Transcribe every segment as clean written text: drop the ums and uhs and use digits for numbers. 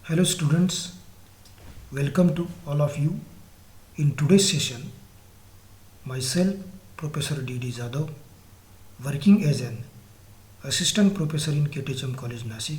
Hello students, welcome to all of you. In today's session, myself, Professor D.D. Jadhav, working as an assistant professor in KTHM College Nasik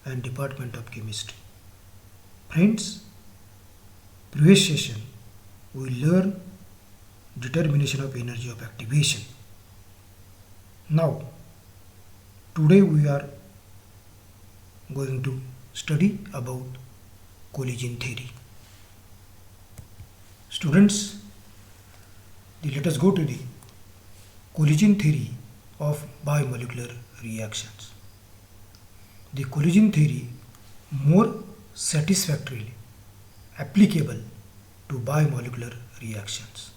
and Department of Chemistry. Friends, previous session we learned determination of energy of activation. Now, today we are going to study about collision theory. Students, let us go to the collision theory of biomolecular reactions. The collision theory more satisfactorily applicable to biomolecular reactions.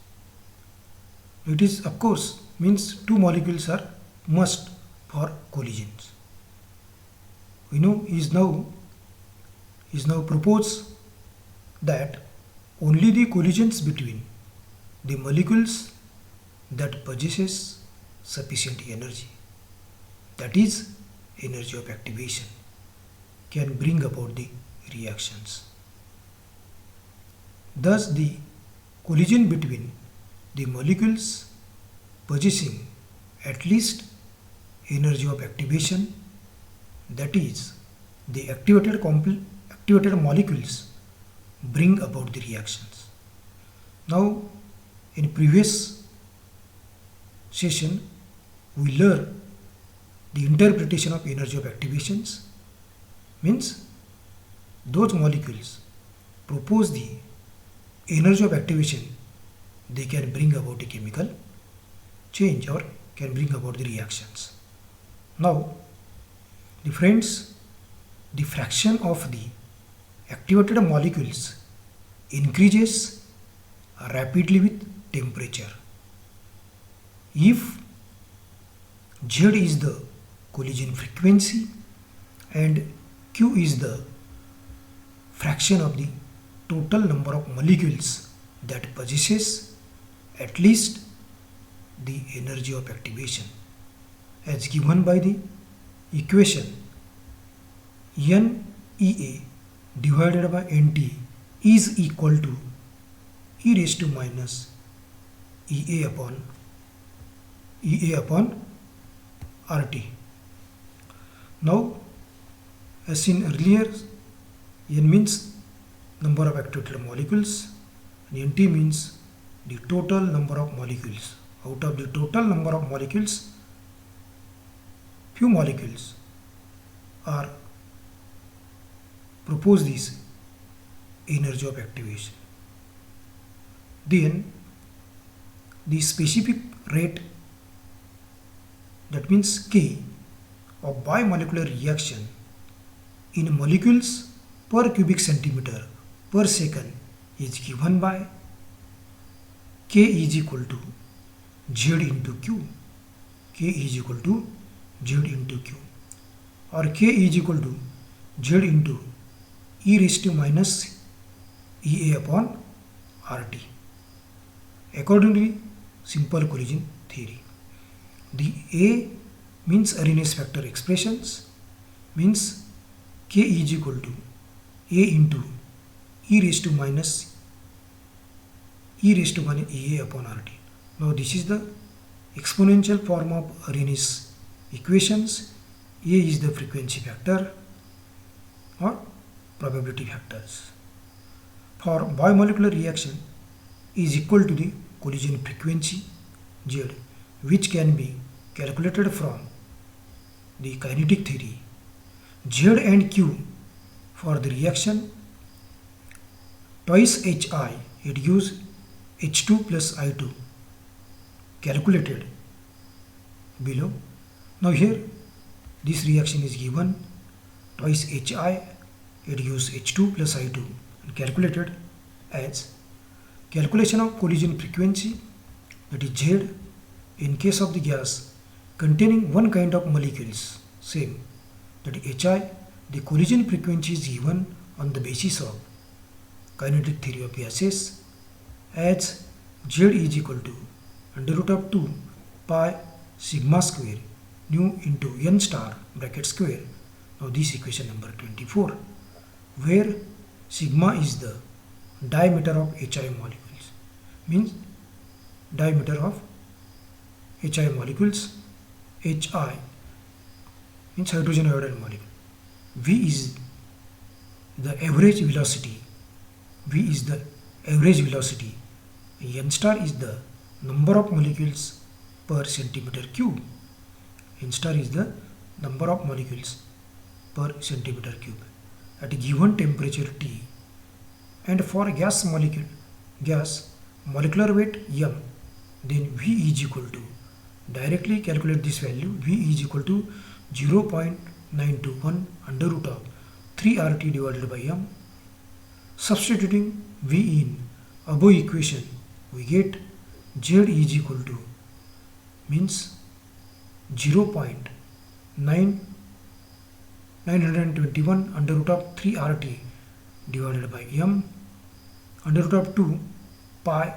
It is, of course, means two molecules are must for collisions. We know is now proposed that only the collisions between the molecules that possesses sufficient energy, that is energy of activation, can bring about the reactions. Thus the collision between the molecules possessing at least energy of activation, that is the activated molecules, bring about the reactions. Now in previous session we learned the interpretation of energy of activations, means those molecules propose the energy of activation, they can bring about a chemical change or can bring about the reactions. Now the friends, the fraction of the activated molecules increases rapidly with temperature. If Z is the collision frequency and Q is the fraction of the total number of molecules that possesses at least the energy of activation, as given by the equation NEA divided by NT is equal to e raised to minus EA upon RT. Now, as seen earlier, N means number of activated molecules and NT means the total number of molecules. Out of the total number of molecules, few molecules are propose this energy of activation. Then the specific rate, that means K, of biomolecular reaction in molecules per cubic centimeter per second is given by K is equal to Z into Q. K is equal to Z into Q, or K is equal to Z into e raised to minus EA upon RT. According to simple collision theory, the A means Arrhenius factor expressions, means K is equal to A into e raised to minus EA upon RT. Now this is the exponential form of Arrhenius equations. A is the frequency factor or probability factors. For biomolecular reaction is equal to the collision frequency Z, which can be calculated from the kinetic theory. Z and Q for the reaction twice HI, it gives H2 plus I2, calculated below. Now here this reaction is given twice HI, it gives H2 plus I2, and calculated as calculation of collision frequency, that is Z, in case of the gas containing one kind of molecules, same, that is HI. The collision frequency is given on the basis of kinetic theory of gases as Z is equal to under root of 2 pi sigma square nu into n star bracket square. Now this equation number 24. where sigma is the diameter of HI molecules, means diameter of HI molecules. HI means hydrogen iodide molecule. V is the average velocity. V is the average velocity. N star is the number of molecules per centimeter cube. N star is the number of molecules per centimeter cube at a given temperature T. And for gas molecular weight M, then V is equal to, directly calculate this value, V is equal to 0.921 under root of 3 RT divided by M. Substituting V in above equation, we get Z is equal to, means 0.921 under root of 3 RT divided by M under root of 2 pi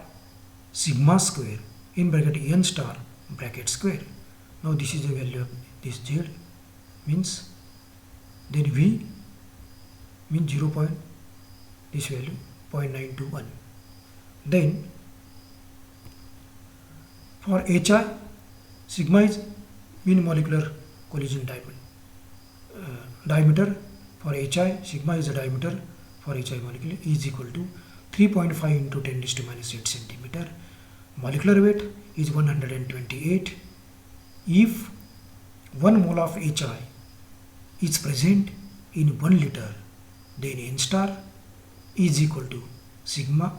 sigma square in bracket N star bracket square. Now this is the value of this Z, means then V means 0. This value 0.921. Then for HI, sigma is mean molecular collision diameter. For HI, sigma is the diameter for HI molecule is equal to 3.5 into 10 raised to minus 8 centimeter. Molecular weight is 128. If 1 mole of HI is present in 1 liter, then N star is equal to sigma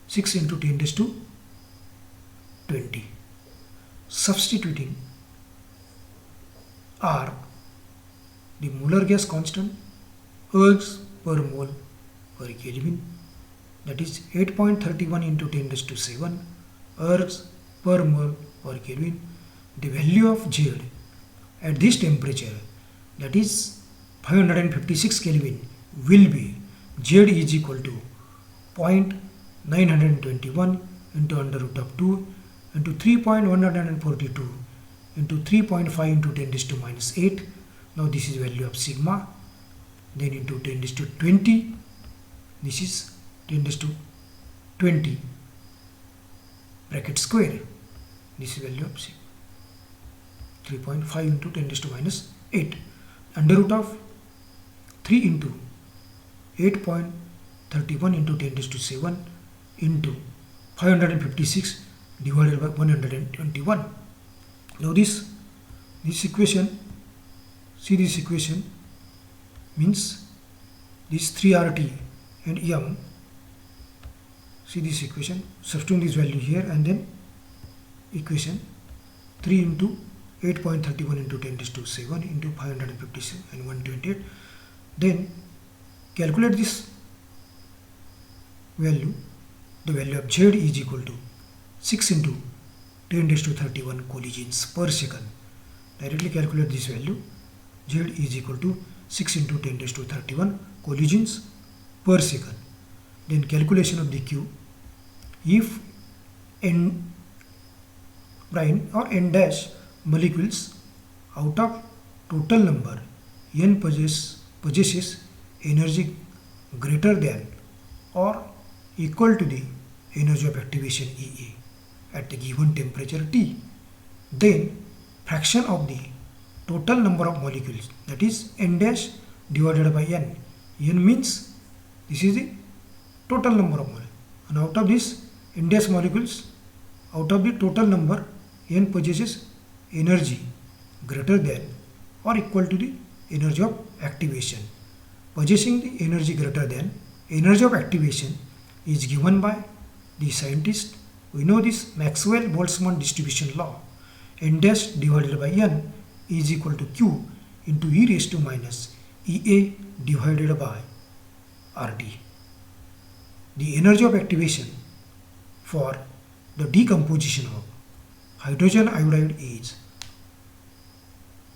6 into 10 raised to 20. Substituting R, the molar gas constant, ergs per mole per Kelvin, that is 8.31 into 10 raised to 7 ergs per mole per Kelvin. The value of Z at this temperature, that is 556 Kelvin, will be Z is equal to 0.921 into under root of 2 into 3.142 into 3.5 into 10 raised to minus 8. Now this is value of sigma, then into 10 raised to 20, this is 10 raised to 20 bracket square, this is value of sigma, 3.5 into 10 raised to minus 8 under root of 3 into 8.31 into 10 raised to 7 into 556 divided by 121. Now this equation, see this equation, means this 3RT and M, see this equation, substituting this value here and then equation 3 into 8.31 into 10 raised to 7 into 556 and 128. Then calculate this value. The value of Z is equal to 6 into 10 raised to 31 collisions per second. Directly calculate this value. Z is equal to 6 into 10 raised to 31 collisions per second. Then calculation of the Q. If N prime or N dash molecules out of total number N possesses energy greater than or equal to the energy of activation EA at the given temperature T, then fraction of the total number of molecules, that is N dash divided by N. N means this is the total number of molecules, and out of this N dash molecules, out of the total number, N possesses energy greater than or equal to the energy of activation. Possessing the energy greater than, energy of activation is given by the scientist. We know this Maxwell-Boltzmann distribution law. N dash divided by N is equal to Q into e raised to minus EA divided by RT. The energy of activation for the decomposition of hydrogen iodide is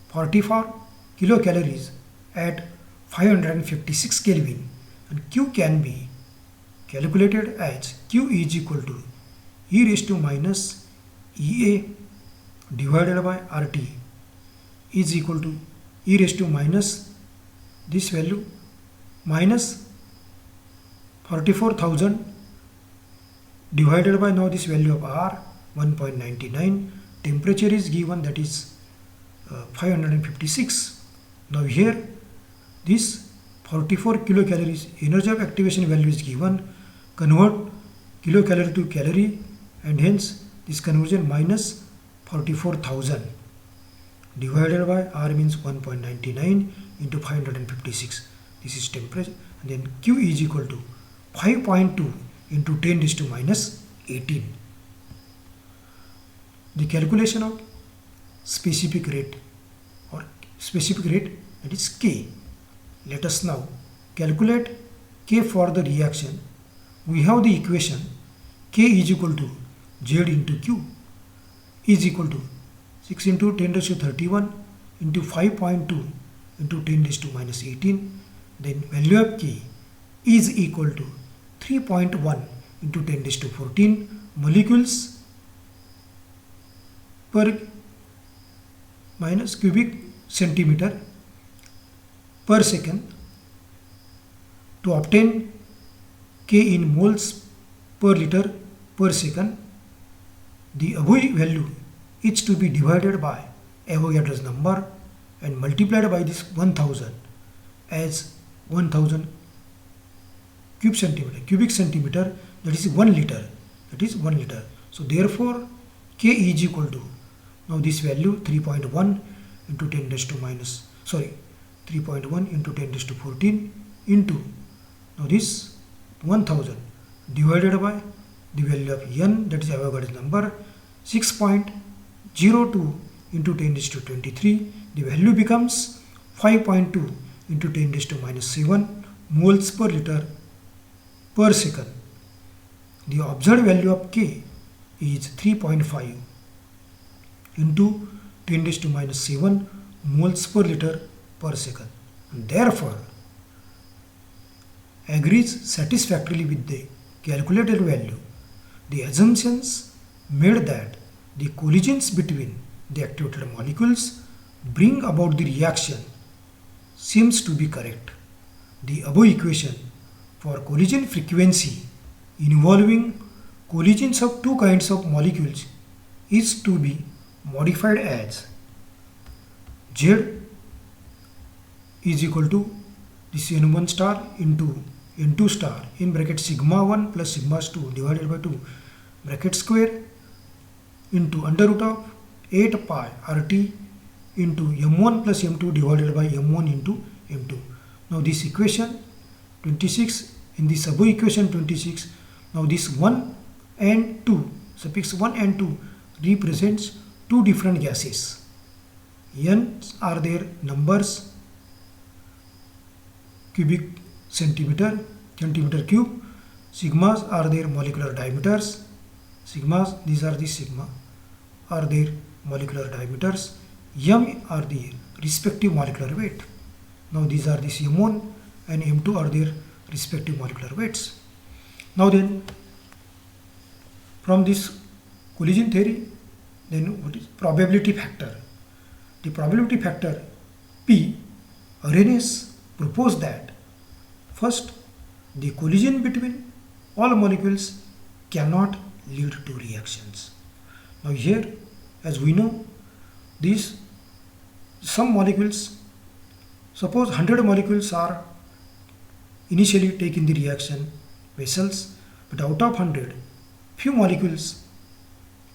44 kilocalories at 556 Kelvin, and Q can be calculated as Q is equal to e raised to minus EA divided by RT is equal to e raised to minus this value minus 44,000 divided by now this value of R 1.99. Temperature is given, that is 556. Now here this 44 kilocalories energy of activation value is given. Convert kilocalorie to calorie, and hence this conversion minus 44,000 divided by R means 1.99 into 556. This is temperature, and then Q is equal to 5.2 into 10 raised to minus 18. The calculation of specific rate that is K. Let us now calculate K for the reaction. We have the equation K is equal to Z into Q is equal to 6 into 10 raised to 31 into 5.2 into 10 raised to minus 18. Then value of K is equal to 3.1 into 10 raised to 14 molecules per minus cubic centimeter per second. To obtain K in moles per liter per second, the above value is to be divided by Avogadro's number and multiplied by this 1000 as 1000 cubic centimeter, that is 1 liter, So therefore K is equal to, now this value 3.1 into 10 raised to minus 3.1 into 10 raised to 14 into now this 1000 divided by the value of N, that is Avogadro's number, 6.02 into 10 raised to 23. The value becomes 5.2 into 10 raised to minus 7 moles per liter per second. The observed value of K is 3.5 into 10 raised to minus 7 moles per liter per second, and therefore agrees satisfactorily with the calculated value. The assumptions made that the collisions between the activated molecules bring about the reaction seems to be correct. The above equation for collision frequency involving collisions of two kinds of molecules is to be modified as Z is equal to this N1 star into N2 star in bracket sigma 1 plus sigma 2 divided by 2 bracket square into under root of 8 pi RT into M1 plus M2 divided by M1 into M2. Now this equation 26, in this above equation 26, now this 1 and 2, suffix 1 and 2 represents two different gases. N are their numbers, cubic centimeter cube. Sigmas are their molecular diameters. These are the sigma, are their molecular diameters. M are the respective molecular weight. Now these are this M1 and M2 are their respective molecular weights. Now then, from this collision theory, then what is probability factor? The probability factor P, Arrhenius proposed that first, the collision between all molecules cannot lead to reactions. Now here, as we know, these some molecules, suppose 100 molecules are initially taking the reaction vessels, but out of 100, few molecules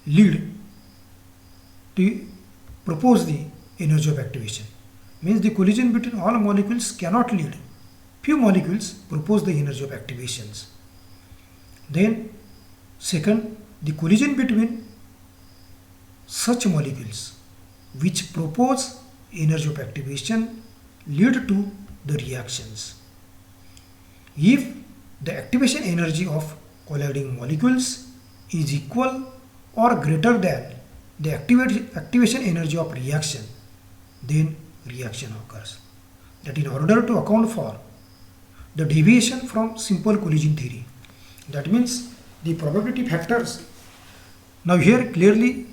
lead to propose the energy of activation. Means the collision between all molecules cannot lead. Few molecules propose the energy of activations. Then second, the collision between such molecules which propose energy of activation lead to the reactions. If the activation energy of colliding molecules is equal or greater than the activation energy of reaction, then reaction occurs. That in order to account for the deviation from simple collision theory, that means the probability factors now here clearly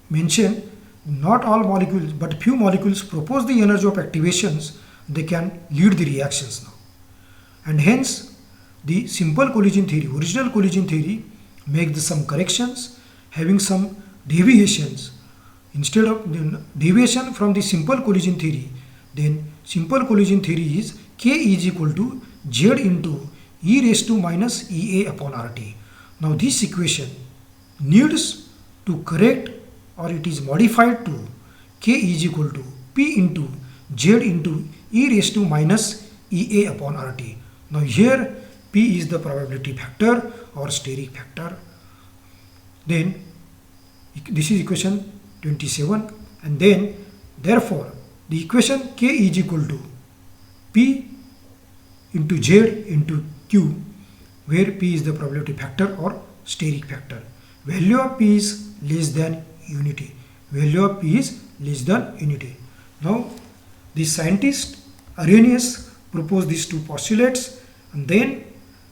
mention not all molecules but few molecules propose the energy of activations, they can lead the reactions now. and hence the simple collision theory, original collision theory, makes some corrections having some deviations. Instead of deviation from the simple collision theory, then simple collision theory is K is equal to Z into e raised to minus Ea upon Rt. Now this equation needs to correct, or it is modified to K is equal to P into Z into e raised to minus Ea upon Rt. Now here P is the probability factor or steric factor. Then this is equation 27, and then therefore the equation K is equal to P into Z into Q, where P is the probability factor or steric factor. Value of P is less than unity. Value of P is less than unity. Now the scientist Arrhenius proposed these two postulates, and then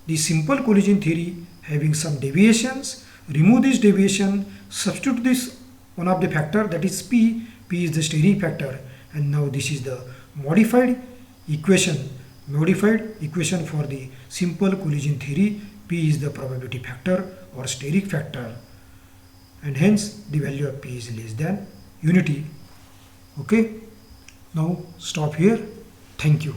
the simple collision theory having some deviations, remove this deviation, substitute this one of the factor, that is P. P is the steric factor, and now this is the modified equation for the simple collision theory. P is the probability factor or steric factor, and hence the value of P is less than unity. Okay, now stop here. Thank you.